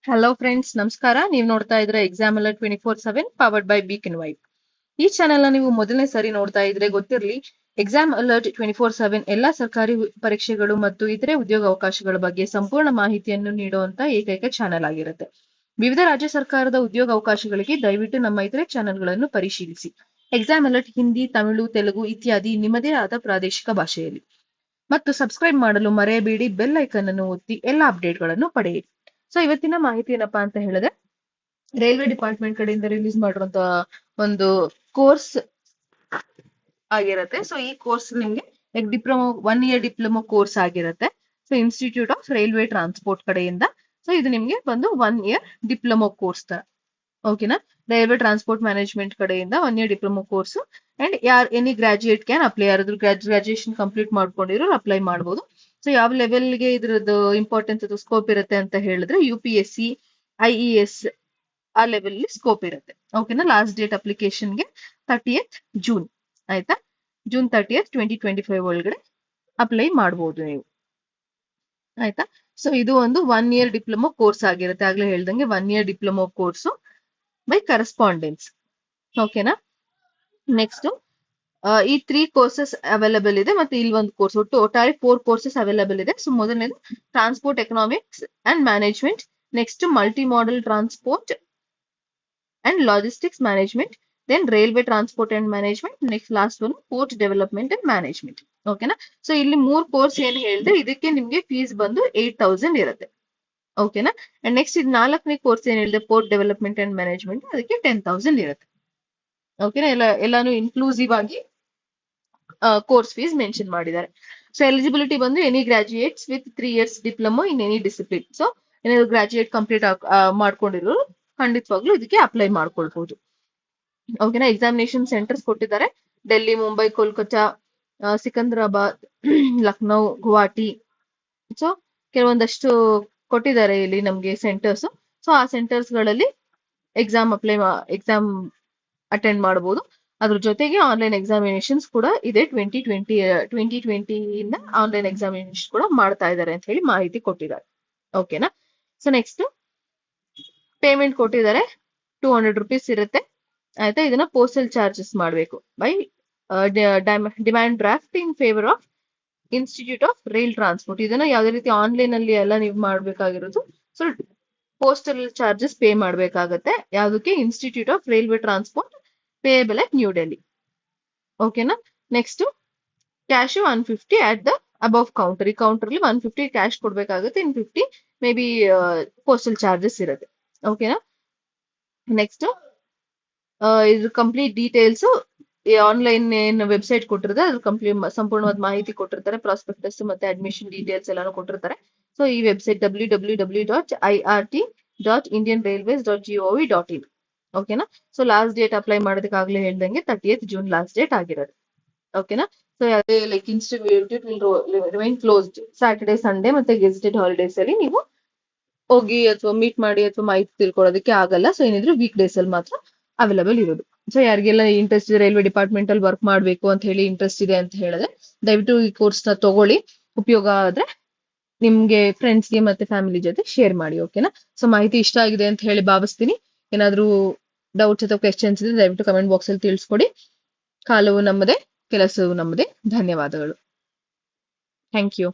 Hello friends, ನಮಸ್ಕಾರ. ನೀವು ನೋಡ್ತಾ ಇದ್ರೆ exam alert 24/7 powered by beacon vibe. ಈ ಚಾನೆಲ್ ನ ನೀವು ಮೊದಲನೇ ಸಾರಿ ನೋಡ್ತಾ ಇದ್ರೆ ಗೊತ್ತಿರಲಿ, ಎಕ್ಸಾಮ್ ಅಲರ್ಟ್ 24/7 ಎಲ್ಲಾ ಸರ್ಕಾರಿ ಪರೀಕ್ಷೆಗಳು ಮತ್ತು ಇತರೆ ಉದ್ಯೋಗ ಅವಕಾಶಗಳ ಬಗ್ಗೆ ಸಂಪೂರ್ಣ ಮಾಹಿತಿಯನ್ನು ನೀಡುವಂತ ಏಕೈಕ ಚಾನೆಲ್ ಆಗಿರುತ್ತೆ. ವಿವಿಧ ರಾಜ್ಯ ಸರ್ಕಾರದ ಉದ್ಯೋಗ ಅವಕಾಶಗಳಿಗೆ ದಯವಿಟ್ಟು ನಮ್ಮ ಇತರೆ ಚಾನೆಲ್ಗಳನ್ನು ಪರಿಶೀಲಿಸಿ. ಎಕ್ಸಾಮ್ ಅಲರ್ಟ್ ಹಿಂದಿ, ತಮಿಳು, ತೆಲುಗು ಇತ್ಯಾದಿ ನಿಮ್ಮದೇ ಆದ ಪ್ರಾದೇಶಿಕ ಭಾಷೆಯಲ್ಲಿ. ಮತ್ತು ಸಬ್ಸ್ಕ್ರೈಬ್ ಮಾಡಲು ಮರೆಯಬೇಡಿ. ಬೆಲ್ ಐಕನ್ ಅನ್ನು ಒತ್ತಿ ಎಲ್ಲಾ ಅಪ್ಡೇಟ್ಗಳನ್ನು ಪಡೆಯಿರಿ. ಸೊ ಇವತ್ತಿನ ಮಾಹಿತಿ ಏನಪ್ಪಾ ಅಂತ ಹೇಳಿದ್ರೆ, ರೈಲ್ವೆ ಡಿಪಾರ್ಟ್ಮೆಂಟ್ ಕಡೆಯಿಂದ ರಿಲೀಸ್ ಮಾಡಿರುವಂತ ಒಂದು ಕೋರ್ಸ್ ಆಗಿರುತ್ತೆ. ಸೊ ಈ ಕೋರ್ಸ್ ನಿಮ್ಗೆ ಡಿಪ್ಲೊಮಾ 1 year ಡಿಪ್ಲೊಮಾ ಕೋರ್ಸ್ ಆಗಿರುತ್ತೆ. So institute of railway transport ಕಡೆಯಿಂದ. ಸೊ ಇದು ನಿಮ್ಗೆ ಬಂದು 1 year ಡಿಪ್ಲೊಮಾ ಕೋರ್ಸ್ ತರ. ಓಕೆನಾ? ರೈಲ್ವೆ ಟ್ರಾನ್ಸ್ಪೋರ್ಟ್ ಮ್ಯಾನೇಜ್ಮೆಂಟ್ ಕಡೆಯಿಂದ 1 year diploma course. And any graduate can apply. ಯಾರಾದ್ರೂ ಗ್ರಾಜುಯೇಷನ್ ಕಂಪ್ಲೀಟ್ ಮಾಡ್ಕೊಂಡಿರೋರು ಅಪ್ಲೈ ಮಾಡಬಹುದು. ಸೊ ಯಾವ ಲೆವೆಲ್ಗೆ ಇದ್ರದ್ದು ಇಂಪಾರ್ಟೆನ್ಸ್ ಅದು ಸ್ಕೋಪ್ ಇರುತ್ತೆ ಅಂತ ಹೇಳಿದ್ರೆ, UPSC, IES ಆ ಲೆವೆಲ್ ಸ್ಕೋಪ್ ಇರುತ್ತೆ. ಓಕೆನಾ? ಲಾಸ್ಟ್ ಡೇಟ್ ಅಪ್ಲಿಕೇಶನ್ಗೆ 30th ಜೂನ್. ಆಯ್ತಾ? ಜೂನ್ 30th 2025 ಒಳಗಡೆ ಅಪ್ಲೈ ಮಾಡಬಹುದು ನೀವು. ಆಯ್ತಾ? ಸೊ ಇದು ಒಂದು 1 year ಡಿಪ್ಲೊಮಾ ಕೋರ್ಸ್ ಆಗಿರುತ್ತೆ. ಆಗ್ಲೇ ಹೇಳ್ದಂಗೆ 1 year diploma course by correspondence. ಓಕೆನಾ? ನೆಕ್ಸ್ಟ್ ಈ 3 ಕೋರ್ಸಸ್ ಅವೈಲಬಲ್ ಇದೆ. ಮತ್ತೆ ಇಲ್ಲಿ ಒಂದು ಕೋರ್ಸ್, ಒಟ್ಟಾರೆ 4 ಕೋರ್ಸಸ್ ಅವೈಲಬಲ್ ಇದೆ. ಸೊ ಮೊದಲನೇದು transport economics and management, next multi modal transport and logistics management, then railway transport and management, next last one port development and management. ಓಕೆನಾ? ಸೊ ಇಲ್ಲಿ 3 ಕೋರ್ಸ್ ಏನ್ ಹೇಳಿದ್ರೆ, ಇದಕ್ಕೆ ನಿಮ್ಗೆ ಫೀಸ್ ಬಂದು 8,000 ಇರುತ್ತೆ. ಓಕೆನಾ? ಅಂಡ್ ನೆಕ್ಸ್ಟ್ ಇದು 4ನೇ ಕೋರ್ಸ್ ಏನ್ ಹೇಳಿದೆ, ಪೋರ್ಟ್ ಡೆವಲಪ್ಮೆಂಟ್ ಅಂಡ್ ಮ್ಯಾನೇಜ್ಮೆಂಟ್, ಅದಕ್ಕೆ 10,000 ಇರುತ್ತೆ. ಓಕೆನಾ? ಎಲ್ಲಾನು ಇನ್ಕ್ಲೂಸಿವ್ ಆಗಿ ಕೋರ್ಸ್ ಫೀಸ್ ಮೆನ್ಷನ್ ಮಾಡಿದ್ದಾರೆ. ಸೊ ಎಲಿಜಿಬಿಲಿಟಿ ಬಂದು any graduates with 3 years diploma in any discipline. So ಏನಾದ್ರು ಗ್ರಾಜುಯೇಟ್ ಕಂಪ್ಲೀಟ್ ಮಾಡ್ಕೊಂಡಿರೋರು ಖಂಡಿತವಾಗ್ಲೂ ಇದಕ್ಕೆ ಅಪ್ಲೈ ಮಾಡ್ಕೊಳ್ಬಹುದು. ಓಕೆನಾ? ಎಕ್ಸಾಮಿನೇಷನ್ ಸೆಂಟರ್ಸ್ ಕೊಟ್ಟಿದ್ದಾರೆ. ಡೆಲ್ಲಿ, ಮುಂಬೈ, ಕೋಲ್ಕತ್ತಾ, ಸಿಕಂದ್ರಾಬಾದ್, ಲಕ್ನೋ, ಗುವಾಹಟಿ. ಸೊ ಕೆಲವೊಂದಷ್ಟು ಕೊಟ್ಟಿದ್ದಾರೆ ಇಲ್ಲಿ ನಮ್ಗೆ ಸೆಂಟರ್ಸ್. ಸೊ ಆ ಸೆಂಟರ್ಸ್ ಗಳಲ್ಲಿ ಎಕ್ಸಾಮ್ ಅಟೆಂಡ್ ಮಾಡಬಹುದು. ಅದ್ರ ಜೊತೆಗೆ ಆನ್ಲೈನ್ ಎಕ್ಸಾಮಿನೇಷನ್ಸ್ ಕೂಡ ಇದೆ. 2020 ಇಂದ ಆನ್ಲೈನ್ ಎಕ್ಸಾಮಿನೇಷನ್ ಕೂಡ ಮಾಡ್ತಾ ಇದ್ದಾರೆ ಅಂತ ಹೇಳಿ ಮಾಹಿತಿ ಕೊಟ್ಟಿದ್ದಾರೆ. ಓಕೆನಾ? ಸೊ ನೆಕ್ಸ್ಟ್ ಪೇಮೆಂಟ್ ಕೊಟ್ಟಿದ್ದಾರೆ. 200 rupees ಇರುತ್ತೆ. ಆಯ್ತಾ? ಇದನ್ನ ಪೋಸ್ಟಲ್ ಚಾರ್ಜಸ್ ಮಾಡಬೇಕು by demand draft in favour of institute of rail transport. ಇದನ್ನ ಯಾವುದೇ ರೀತಿ ಆನ್ಲೈನ್ ಅಲ್ಲಿ ಎಲ್ಲ ನೀವು ಮಾಡ್ಬೇಕಾಗಿರೋದು. ಸೊ ಪೋಸ್ಟಲ್ ಚಾರ್ಜಸ್ ಪೇ ಮಾಡ್ಬೇಕಾಗತ್ತೆ. ಯಾವುದಕ್ಕೆ? Institute of railway transport, payable at New Delhi. ಓಕೆನಾ? Next cash 150 at the above counter. ಈ ಕೌಂಟರ್ ಅಲ್ಲಿ 150 ಕ್ಯಾಶ್ ಕೊಡ್ಬೇಕಾಗುತ್ತೆ. In 50 may be postal charges ಇರುತ್ತೆ. ಓಕೆನಾ? ನೆಕ್ಸ್ಟ್ ಇದ್ರ ಕಂಪ್ಲೀಟ್ ಡೀಟೇಲ್ಸ್ ಆನ್ಲೈನ್ ಏನ್ ವೆಬ್ಸೈಟ್ ಕೊಟ್ಟಿರುತ್ತೆ, ಅದ್ರ ಸಂಪೂರ್ಣವಾದ ಮಾಹಿತಿ ಕೊಟ್ಟಿರ್ತಾರೆ. ಪ್ರಾಸ್ಪೆಕ್ಟಸ್ ಮತ್ತೆ ಅಡ್ಮಿಷನ್ ಡೀಟೇಲ್ಸ್ ಎಲ್ಲಾನು ಕೊಟ್ಟಿರ್ತಾರೆ. ಸೊ ಈ ವೆಬ್ಸೈಟ್ www.irt.indianrailways.gov.in. ಓಕೆನಾ? ಸೊ ಲಾಸ್ಟ್ ಡೇಟ್ ಅಪ್ಲೈ ಮಾಡೋದಕ್ಕಾಗ್ಲೇ ಹೇಳ್ದಂಗೆ 30th ಜೂನ್ ಲಾಸ್ಟ್ ಡೇಟ್ ಆಗಿರೋದು. ಓಕೆನಾ? ಸೊ ಅದೇ like institute will remain closed Saturday, Sunday ಮತ್ತೆ ಗೆಜೆಟೆಡ್ ಹಾಲಿಡೇಸ್ ಅಲ್ಲಿ ನೀವು ಹೋಗಿ ಅಥವಾ ಮೀಟ್ ಮಾಡಿ ಅಥವಾ ಮಾಹಿತಿ ತಿಳ್ಕೊಳ್ಳೋದಕ್ಕೆ ಆಗಲ್ಲ. ಸೊ ಏನಿದ್ರು ವೀಕ್ ಡೇಸ್ ಅಲ್ಲಿ ಮಾತ್ರ ಅವೈಲಬಲ್ ಇರೋದು. ಸೊ ಯಾರಿಗೆಲ್ಲ ಇಂಟ್ರೆಸ್ಟ್ ಇದೆ, ರೈಲ್ವೆ ಡಿಪಾರ್ಟ್ಮೆಂಟ್ ಅಲ್ಲಿ ವರ್ಕ್ ಮಾಡ್ಬೇಕು ಅಂತ ಹೇಳಿ ಇಂಟ್ರೆಸ್ಟ್ ಇದೆ ಅಂತ ಹೇಳಿದ್ರೆ ದಯವಿಟ್ಟು ಈ ಕೋರ್ಸ್ ನ ತಗೊಳ್ಳಿ. ಉಪಯೋಗ ಆದ್ರೆ ನಿಮ್ಗೆ ಫ್ರೆಂಡ್ಸ್ಗೆ ಮತ್ತೆ ಫ್ಯಾಮಿಲಿ ಜೊತೆ ಶೇರ್ ಮಾಡಿ. ಓಕೆನಾ? ಸೊ ಮಾಹಿತಿ ಇಷ್ಟ ಆಗಿದೆ ಅಂತ ಹೇಳಿ ಭಾವಿಸ್ತೀನಿ. ಏನಾದ್ರೂ ಡೌಟ್ಸ್ ಅಥವಾ ಕ್ವೆಶ್ಚನ್ಸ್ ಇದ್ರೆ ದಯವಿಟ್ಟು ಕಮೆಂಟ್ ಬಾಕ್ಸ್ ಅಲ್ಲಿ ತಿಳಿಸ್ಕೊಡಿ. ಕಾಲವು ನಮ್ಮದೇ, ಕೆಲಸವು ನಮ್ಮದೇ. ಧನ್ಯವಾದಗಳು. Thank you.